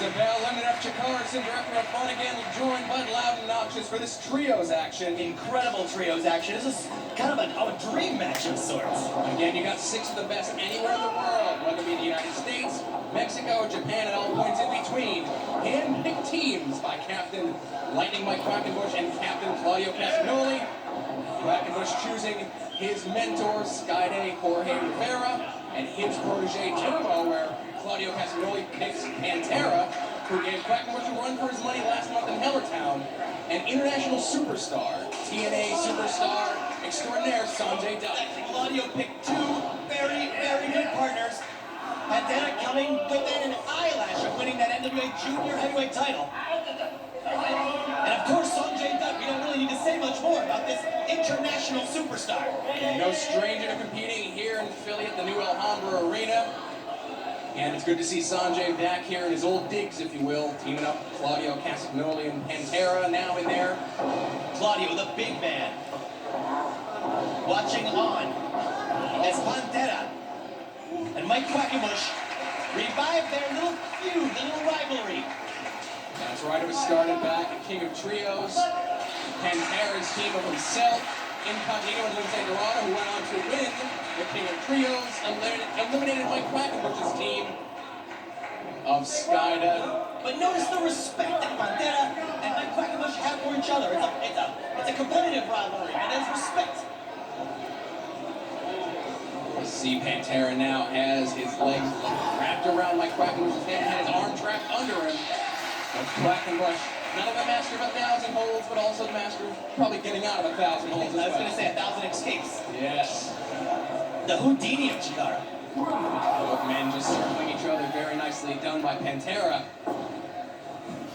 Isabel, Lemon F. Chakarson, Director of Fun again, joined by Loud and Noxious for this trios action. Incredible trios action. This is kind of a dream match of sorts. Again, you got 6 of the best anywhere in the world, whether it be the United States, Mexico, Japan, and all points in between. Hand-picked teams by Captain Lightning Mike Quackenbush and Captain Claudio Castagnoli. Quackenbush choosing his mentor, Skyday Jorge Riviera, and his protege Turbo, where Claudio Castagnoli picks Pantera, who gave Quackenbush a run for his money last month in Hellertown, and international superstar, TNA superstar extraordinaire, Sonjay Dutt. Claudio picked 2 very, very good partners. Pantera coming within an eyelash of winning that NWA Junior Heavyweight title. And of course, Sonjay Dutt, we don't really need to say much more about this international superstar. No stranger to competing here in Philly at the new Alhambra Arena. And it's good to see Sonjay back here in his old digs, if you will, teaming up with Claudio Castagnoli and Pantera now in there. Claudio, the big man, watching on as Pantera and Mike Quackenbush revive their little feud, their little rivalry. That's right, it was started back at King of Trios. Pantera's team of himself, Incognito and Lindsay Dorado, who went on to win the King of Trios, eliminated Mike Quackenbush's team of Skyda. But notice the respect that Pantera and Mike Quackenbush have for each other. It's a competitive rivalry, and there's respect. You see Pantera now has his legs wrapped around Mike Quackenbush's head and his arm trapped under him. But Quackenbush, not only a master of 1,000 holds, but also the master of probably getting out of 1,000 holds as well. I was going to say 1,000 escapes. Yes. The Houdini of Chikara. Both men just circling each other, very nicely done by Pantera.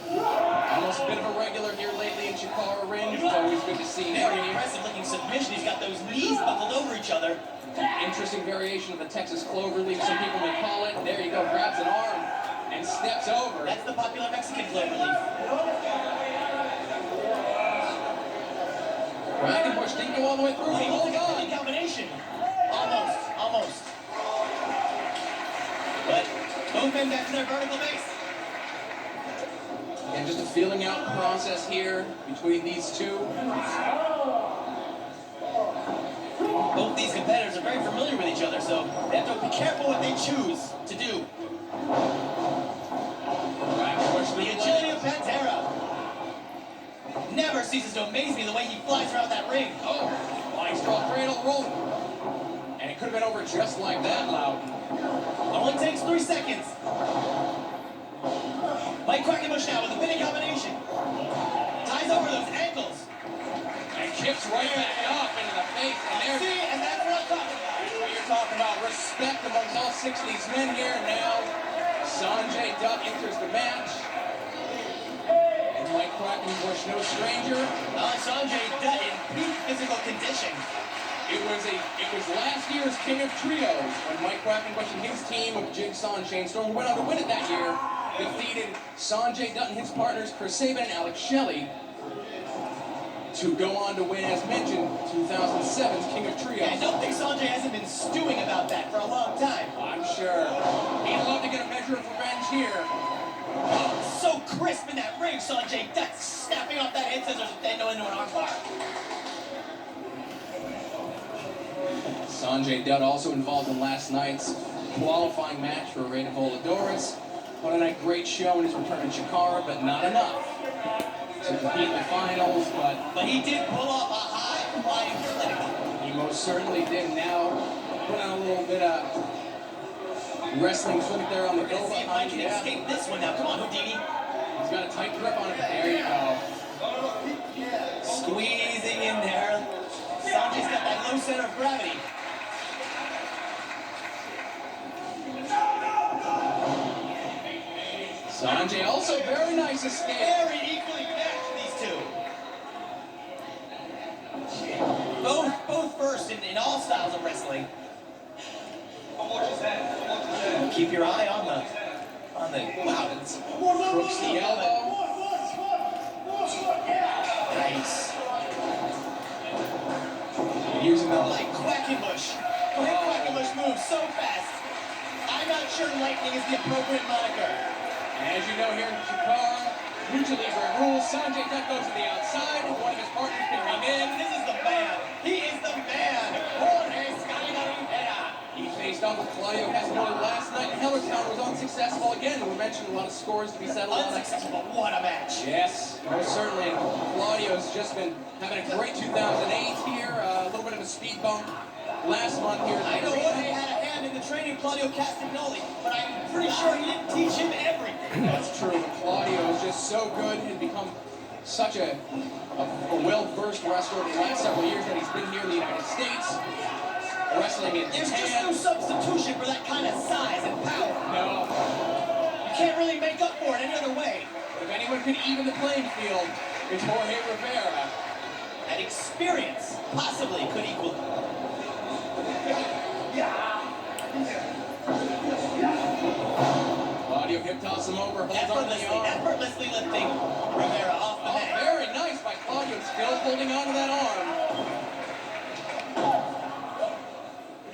Almost a bit of a regular here lately in Chikara ring. It's always good to see. Very impressive looking submission. He's got those knees buckled over each other. Interesting variation of the Texas Cloverleaf, some people may call it. There you go, grabs an arm and steps over. That's the popular Mexican Cloverleaf. Quackenbush didn't go all the way through. He holds on. Combination. Almost. But both men back to their vertical base. And just a feeling out process here between these two. Both these competitors are very familiar with each other, so they have to be careful what they choose to do. The agility of Pantera never ceases to amaze me the way he flies around that ring. Oh, flying straw cradle roll. And it could have been over just like that, Loud. It only takes 3 seconds. Mike Quackenbush now with a big combination. Ties over those ankles. And kicks right back up into the face. And that's what I'm talking about. That's what you're talking about. Respect amongst all 6 of these men here. Now, Sonjay Dutt enters the match. And Mike Quackenbush, no stranger. Sonjay Dutt in peak physical condition. It was last year's King of Trios when Mike Quackenbush and his team of Jigsaw and Shane Storm, who went on to win it that year, defeated Sonjay Dutt and his partners Chris Sabin and Alex Shelley to go on to win, as mentioned, 2007's King of Trios. Yeah, I don't think Sonjay hasn't been stewing about that for a long time. I'm sure. He'd love to get a measure of revenge here. Oh, so crisp in that ring, Sonjay Dutt snapping off that head scissors and then into an armbar. Sonjay Dutt also involved in last night's qualifying match for Reina Voladores. What a night, great show in his return to Chikara, but not enough to compete in the finals. But he did pull off a high-flying clinic. He most certainly did. Now put on a little bit of wrestling clinic there on the go See if I can escape this one now. Come on, Houdini. He's got a tight grip on it. There you go. Squeezing in there. Sonjay's got that low center of gravity. Sonjay also very nice escape. Very equally matched, these two. Both first in all styles of wrestling. Keep your eye on the wow. Crooks the elbow. Nice. Using the Like Quackenbush. Quackenbush moves so fast. I'm not sure lightning is the appropriate moniker. As you know, here in Chicago, Lucha Libre rules. Sonjay Dutt goes to the outside. One of his partners can come in. This is the man. He is the man. Jorge Riviera. He faced off with Claudio Castagnoli last night. Hellertown was unsuccessful again. We mentioned a lot of scores to be settled. Unsuccessful, but what a match. Yes, most certainly. Claudio's just been having a great 2008 here. A little bit of a speed bump last month here. I know Jorge had a hand in the training of Claudio Castagnoli, but I'm pretty sure he didn't teach him everything. That's true. Claudio is just so good and become such a well-versed wrestler the last several years that he's been here in the United States, wrestling in There's Japan. just no substitution for that kind of size and power. No. You can't really make up for it any other way. If anyone could even the playing field, it's Jorge Riviera. And experience possibly could equal it. Claudio hip toss him over, holds on to the arm. Effortlessly lifting Riviera off the mat. Very nice by Claudio, still holding on to that arm.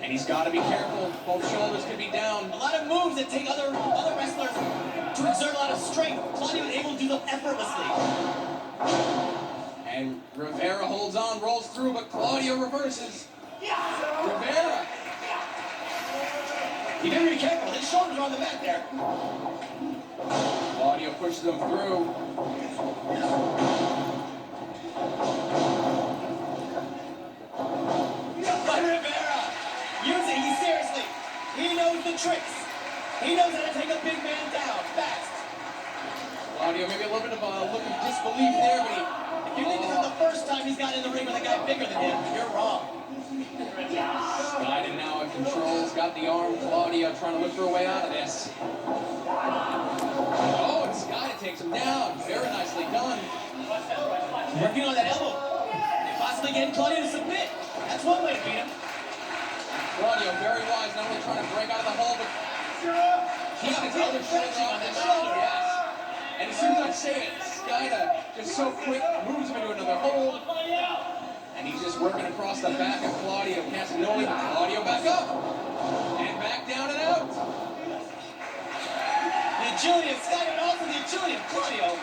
And he's got to be careful. Both shoulders could be down. A lot of moves that take other wrestlers to exert a lot of strength. Claudio is able to do them effortlessly. And Riviera holds on, rolls through, but Claudio reverses. Riviera. He better be careful. His shoulders are on the mat there. Claudio pushes him through. But Riviera, using he seriously. He knows the tricks. He knows how to take a big man down fast. Claudio, maybe a little bit of a look of disbelief there, but If you think this is the first time he's gotten in the ring with a guy bigger than him, you're wrong. Guided now in control. He's got the arm. Claudio trying to look for a way out of this. Oh, and Skyda takes him down. Very nicely done. Working on that elbow. Possibly getting Claudio to submit. That's one way to beat him. Claudio, very wise, not only trying to break out of the hole, but keep his other shoulder on that shoulder. Yes. And as soon as I say it, Skyda just so quick moves him into another hold. And he's just working across the back of Claudio. Castagnoli, Claudio back up. And back down and out. The agility of Skyda and also the agility of Claudio.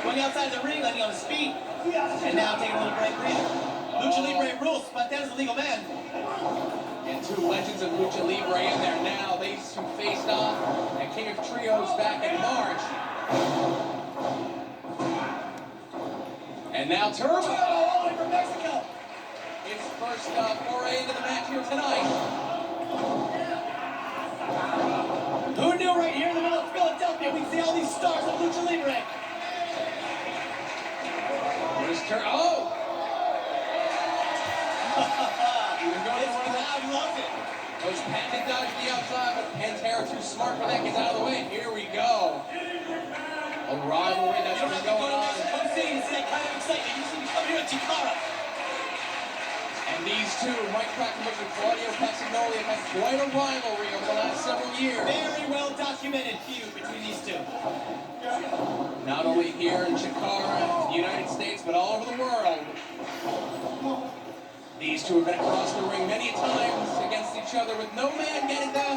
Going outside the ring, letting on his feet. And now taking a little breather. Lucha Libre rules. Pantera's a legal man. And two legends of Lucha Libre in there now. These two faced off at King of Trios back in March. And now Turbo, all the way from Mexico. his first foray into the match here tonight. Who knew right here in the middle of Philadelphia we'd see all these stars of Lucha Libre? Here's Oh! He was going This for one of crowd loves it. those patented dodge to the outside, but Pantera too smart for that. Gets out of the way. Here we go. A rivalry that's been going on. Come see that kind of excitement. You see me come here at Chikara. And these two, Mike Quackenbush and Claudio Castagnoli, have had quite a rivalry over the last several years. Very well documented feud between these two. Not only here in Chikara, the United States, but all over the world. These two have been across the ring many times against each other with no man getting the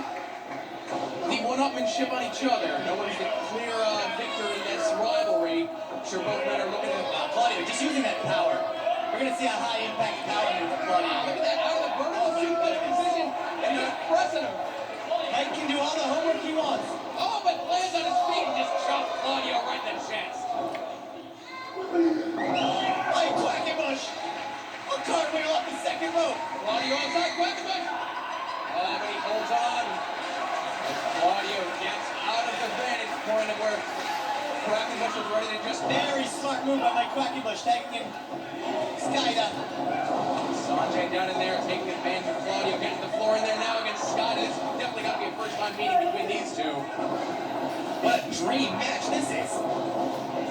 one-upmanship on each other. No one's the clear victor in this rivalry. I'm sure both men are looking at Claudio just using that power. We're going to see a high impact power move from Claudio. Look at that, out of the vertical suplex position, and he's pressing him. Mike can do all the homework he wants. Oh, but lands on his feet and just chops Claudio right in the chest. Like Quackenbush. A cartwheel off the second rope. Claudio outside, Quackenbush. Oh, but he holds on. As Claudio gets out of the vantage point of where Quackenbush was ready to just... Very smart move by Mike Quackenbush, tagging in Skyda. Sonjay down in there, taking advantage of Claudio, getting the floor in there now against Scott. It's definitely got to be a first-time meeting between these two. What a dream match this is.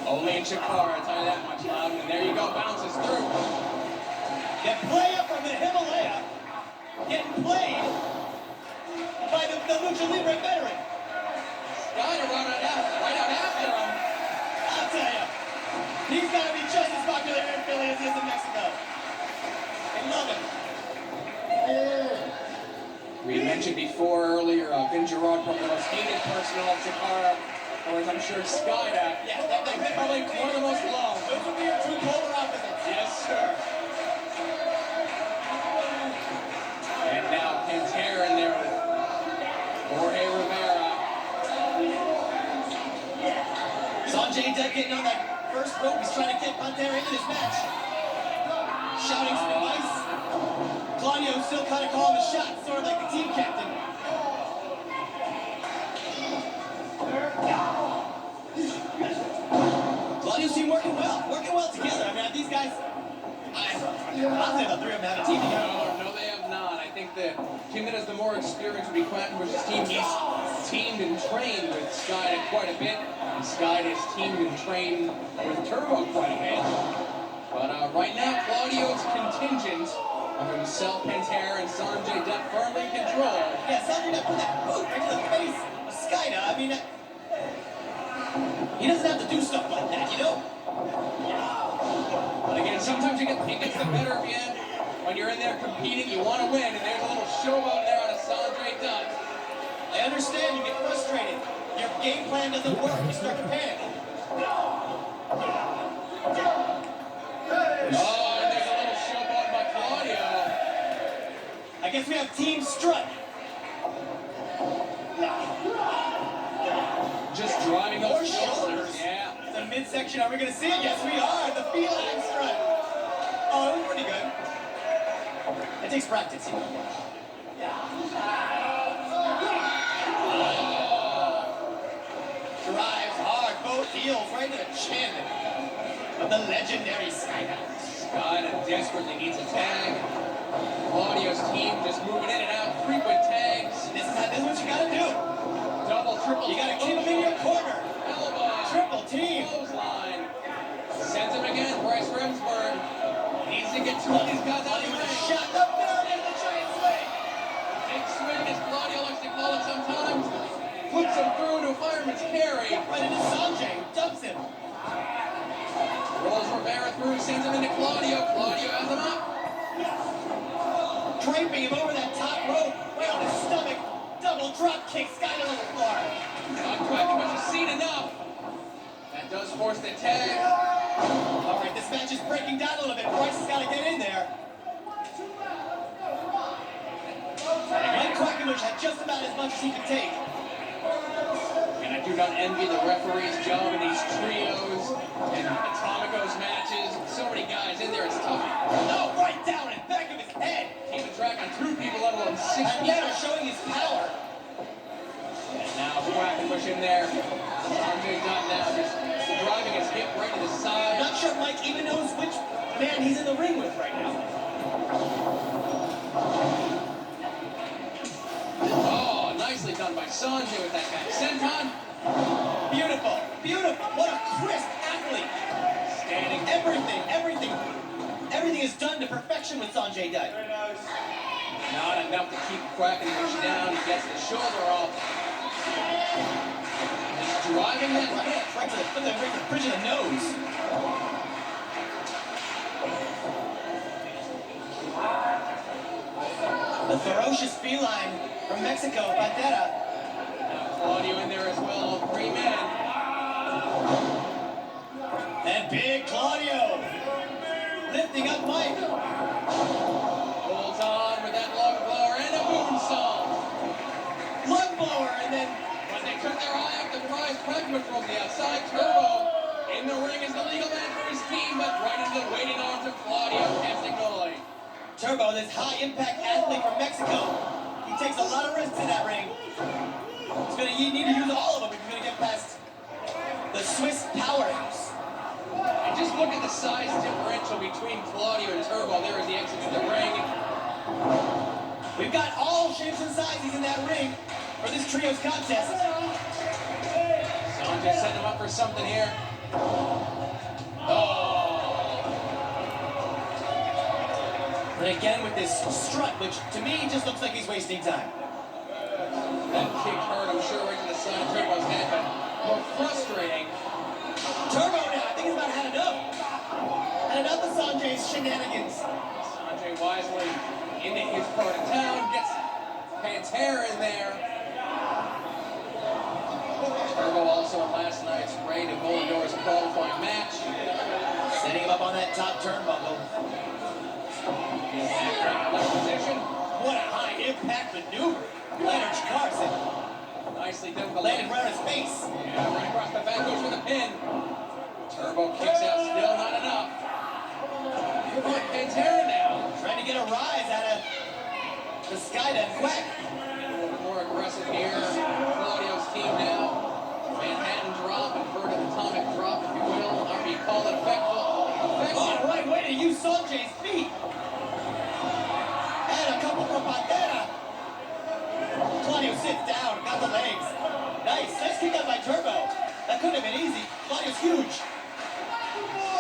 Only in Chikara, I'll tell you that much, Loud. And there you go, bounces through. The player from the Himalaya getting played by the Lucha Libre veteran. Scott right out after him. I'll tell you, he's got to be just as popular here in Philly as he is in Mexico. They love him. mentioned before earlier, Vin Gerard, probably the most hated person of Chikara, or as I'm sure Skyda. Yeah, they're probably one of the most loved. Those would be your two polar opposites. Yes, sir. And now Pantera in there with Jorge Riviera. Sonjay Dutt getting on that first rope. He's trying to get Pantera into this match. Shouting some advice. Claudio still kind of calling the shots, sort of like the team captain. Claudio's team working well together. I mean, these guys, I don't think the three of them have a team together. No, they have not. I think the team that has the more experience would be Quackenbush's team. He's teamed and trained with Skyda quite a bit. And Skyda is teamed and trained with Turbo quite a bit. But right now, Claudio's contingent of himself, Pantera, and Sonjay Dutt firmly in control. Yeah, Sonjay Dutt put that boot right to the face of Skyda. I mean, he doesn't have to do stuff like that, you know? But again, sometimes it gets the better of you. When you're in there competing, you want to win, and there's a little showboat there on a Sonjay Dutt. I understand you get frustrated. Your game plan doesn't work. You start to panic. Oh, and there's a little showboat by Claudio. I guess we have Team Strut. Just driving those shoulders. Yeah. The midsection, are we going to see it? Yes, we are. The feline strut. Oh, it was pretty good. It takes practice, you know. Drives hard, both heels right to the chin of the legendary Skyda. Skyda desperately needs a tag. Claudio's team just moving in and out, frequent tags. This is what you got to do. Double, triple. You got to keep him in your corner. Elbow. Triple team. Clothesline. Sends him again. Bryce Remsburg needs to get two of these guys out of the ring. Shot up down into the giant swing. Big swing, as Claudio likes to call it sometimes. Flips him through into a fireman's carry. Right into Sonjay, dumps him. Rolls Rivera through, sends him into Claudio. Claudio has him up. Draping him over that top rope, right on his stomach. Double drop kick, Skyda on the floor. Quackenbush has seen enough. That does force the tag. All right, this match is breaking down a little bit. Bryce has got to get in there. Mike Quackenbush had just about as much as he could take. And I do not envy the referee's job in these trios and Atomicos matches. So many guys in there, it's tough. No, right down in the back of his head. Keeping track on 2 people, let alone 6 people. Pantera showing his power. And now Quackenbush in there. Sonjay Dutt now just driving his hip right to the side. I'm not sure Mike even knows which man he's in the ring with right now. Oh, nicely done by Sonjay with that back senton. Beautiful, beautiful. What a crisp athlete. Standing. Everything is done to perfection with Sonjay Dutt. Not enough to keep Quackenbush down. He gets the shoulder off. He's driving that hip. Right to the bridge of the nose. The ferocious feline from Mexico, Pantera. Now Claudio in there as well, all 3 men. And big Claudio lifting up Mike. Holds on with that lung blower and a moonsault. Lung blower, and then When they took their eye off the prize, Quackenbush from the outside. Turbo in the ring is the legal man for his team, but right into the waiting arms of Claudio Castagnoli. Turbo, this high-impact athlete from Mexico. He takes a lot of risks in that ring. He's going to need to use all of them if he's going to get past the Swiss powerhouse. And just look at the size differential between Claudio and Turbo there as he exits the ring. We've got all shapes and sizes in that ring for this trios contest. Sonjay set him up for something here. Oh! And again with this strut, which to me just looks like he's wasting time. That kick hurt, I'm sure, right to the side of Turbo's head, but more frustrating. Turbo now, I think he's about had enough. Had enough of Sonjay's shenanigans. Sonjay wisely into his part of town, gets Pantera in there. Turbo also in last night's Ray to Volador's qualifying match. Setting him up on that top turnbuckle. Left position. What a high impact maneuver. Leonard Carson. Nicely done with the Landed leg. right on his face. Yeah, right across the back, goes for the pin. Turbo kicks out, still not enough. Good for Pantera now. Trying to get a rise out of the Skydive Quack. More aggressive here. Claudio's team now. Manhattan drop, inverted atomic drop, if you will. Or you call it effective. Oh, right way to use Sonjay's feet. And a couple from Pantera. Claudio sits down, got the legs. Nice kick out by Turbo. That couldn't have been easy. Claudio's huge.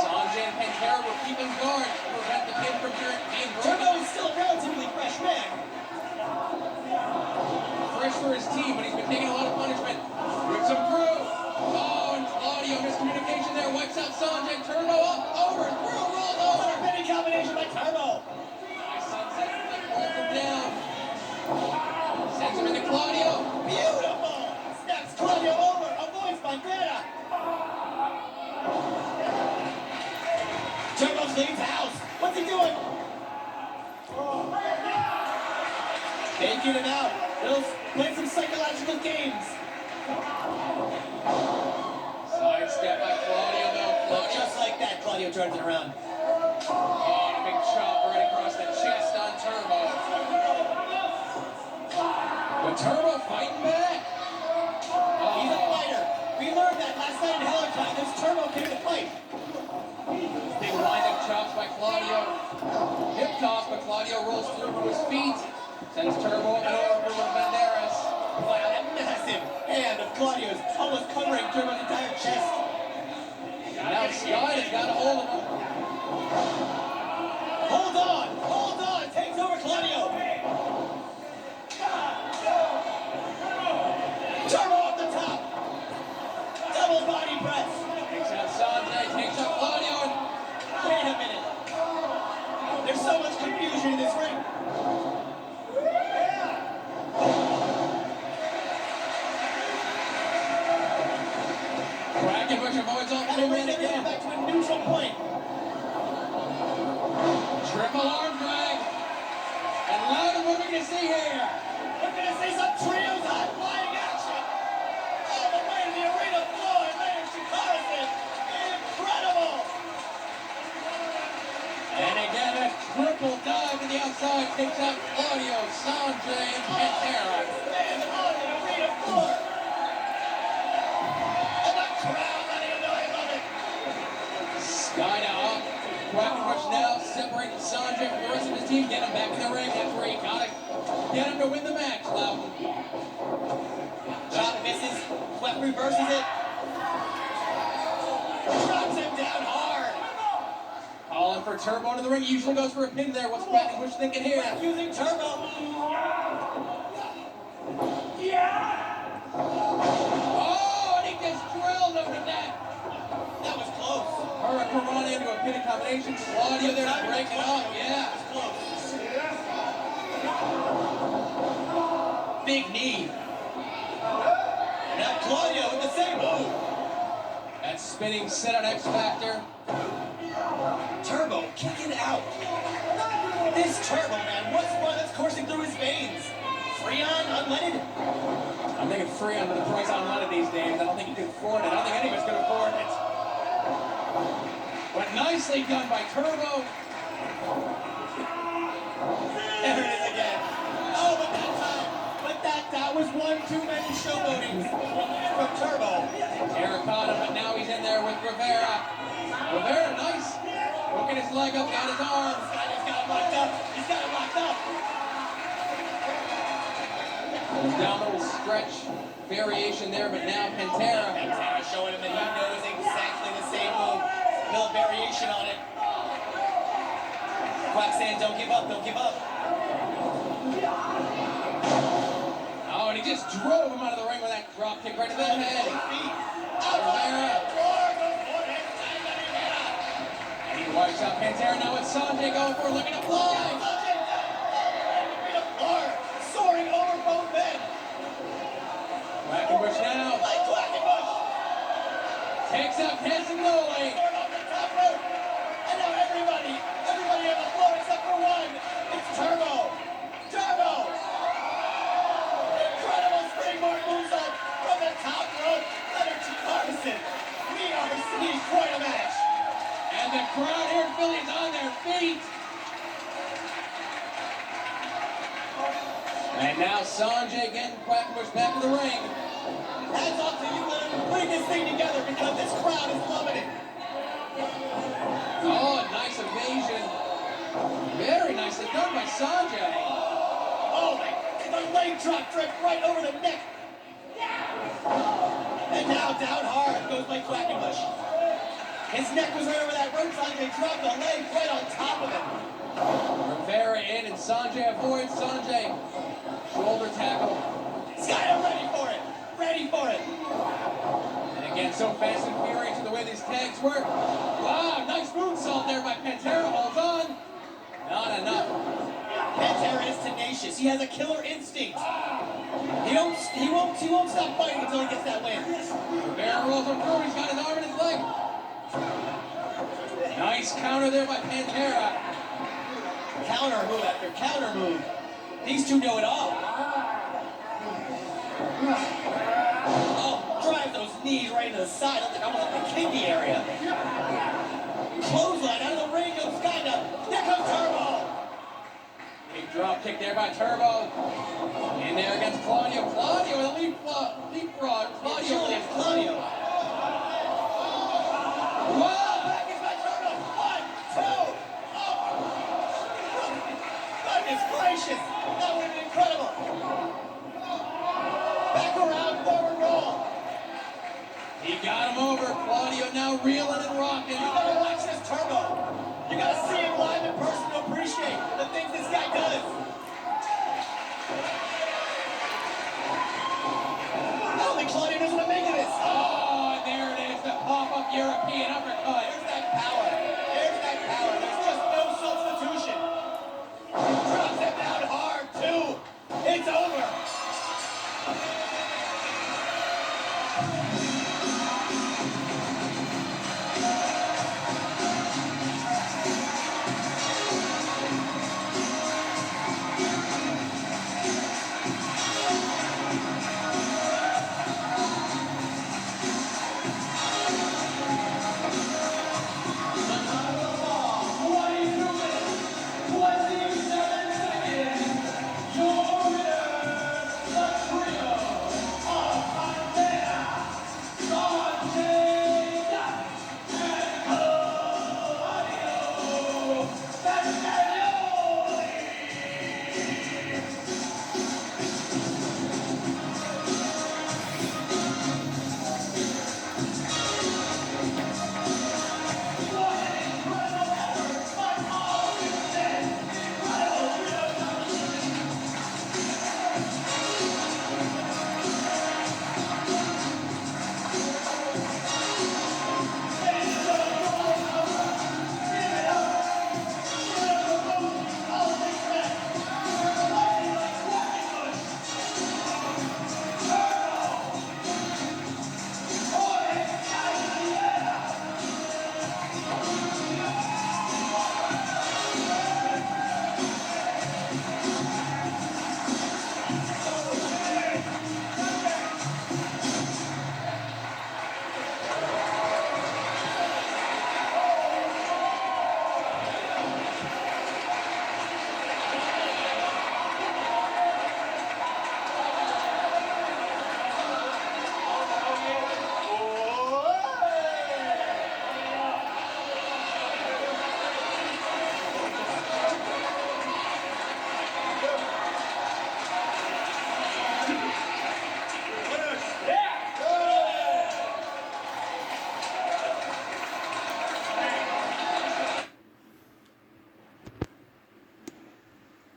Sonjay and Pantera were keeping guard to prevent the pin from being Turbo broken. is still a relatively fresh man. Fresh for his team, but he's been taking a lot of punishment. Whips him through. Oh, and Claudio, miscommunication there, wipes out Sonjay. Turbo up, over, through, rolls over. What a penny combination by Turbo. Nice sunset, flick, pulls him down. Sends him into Claudio. Beautiful. Snaps Claudio over. Avoids Pantera. Turbo's leaves the house. What's he doing? Taking him out. He'll play some psychological games. Sidestep by Claudio, though. But Claudio. just like that, Claudio turns it around. Oh, and a big chop right across the chest on Turbo. But Turbo fighting back. He's a fighter. We learned that last night in Hell Time. This Turbo came to fight. Big wind-up chops by Claudio. Hip toss, but Claudio rolls through to his feet. Sends Turbo up and over for Banderas. Wow, that massive hand of Claudio's almost covering Turbo's entire chest. Now Scott has got a hold of him. Hold on. Takes over Claudio. Turbo up the top. Double body press. Takes out Sonjay, takes out Claudio, and Wait a minute. There's so much confusion in this ring. Quackenbush avoids all And three it men brings everything again. back to a neutral point. Triple arm drag. And loud what we're going to see here. We're going to see some trios hot flying action. All the way to the arena floor. Leonard Carson. Incredible. And again, a triple dive to the outside takes out Claudio, Sonjay, and Pantera. Man on the arena floor. And the crowd letting him know they love it. Sky now up. Quackenbush now separating Sonjay from the rest of his team. Get him back in the ring. That's where you got it. Get him to win the match, Loudon. Chop misses. Quack reverses it. Drops him down hard. Calling for Turbo into the ring. He usually goes for a pin there. What's Quackenbush thinking here? Quack using Turbo. Oh, and he just drilled him to death. That was close. Hurricane into a pin combination. Claudio there to break it up. Yeah. That was close. Big knee. Now Claudio with the same move. That spinning sit on X Factor. Turbo kicking out. This Turbo, man, what's blood that's coursing through his veins? Freon, unleaded? I'm thinking Freon with the price on none of these days. I don't think you can afford it. I don't think any of us can afford it. But nicely done by Turbo. There it is again. Oh, but that was one too many showboatings from Turbo. Terracotta, but now he's in there with Riviera. Riviera, nice. Hooking his leg up, got his arm. He's got him locked up. He's got him locked up. Abdominal stretch variation there, but now Pantera. Pantera showing him that he knows exactly the same move. No variation on it. Quack saying, don't give up, don't give up. Oh, and he just drove him out of the ring with that drop kick right to the head. Riviera. And he wipes out Pantera. Now it's Sonjay going for it, looking to fly. Soaring over Picks up Castagnoli. Off the top rope. And now everybody on the floor except for one. It's Turbo. Turbo. Incredible springboard moonsault from the top rope. Leonard T. Harbison. We are seeing quite a match. And the crowd here in Philly is on their feet. And now Sonjay getting Quackenbush back in the ring. Hats off to you, Leonard, putting this thing together because this crowd is loving it. Oh, a nice evasion. Very nicely done by Sonjay. Oh, the leg drop draped right over the neck. And now down hard goes by Quackenbush. His neck was right over that rope. Sonjay dropped the leg right on top of him. Riviera in and Sonjay avoids. Sonjay shoulder tackle. Sky ready for it. Ready for it. And again, so fast and furious to the way these tags work. Wow, nice moonsault there by Pantera. Holds on. Not enough. Pantera is tenacious. He has a killer instinct. He won't stop fighting until he gets that win. Riviera rolls him through. He's got his arm in his leg. Nice counter there by Pantera. Counter move after counter move. These two know it all. Oh, drive those knees right into the side. Looks like almost like the kidney area. Clothesline out of the ring goes Skyna. There comes Turbo. Big drop kick there by Turbo. In there against Claudio. Claudio with a leapfrog. Claudio. Claudio.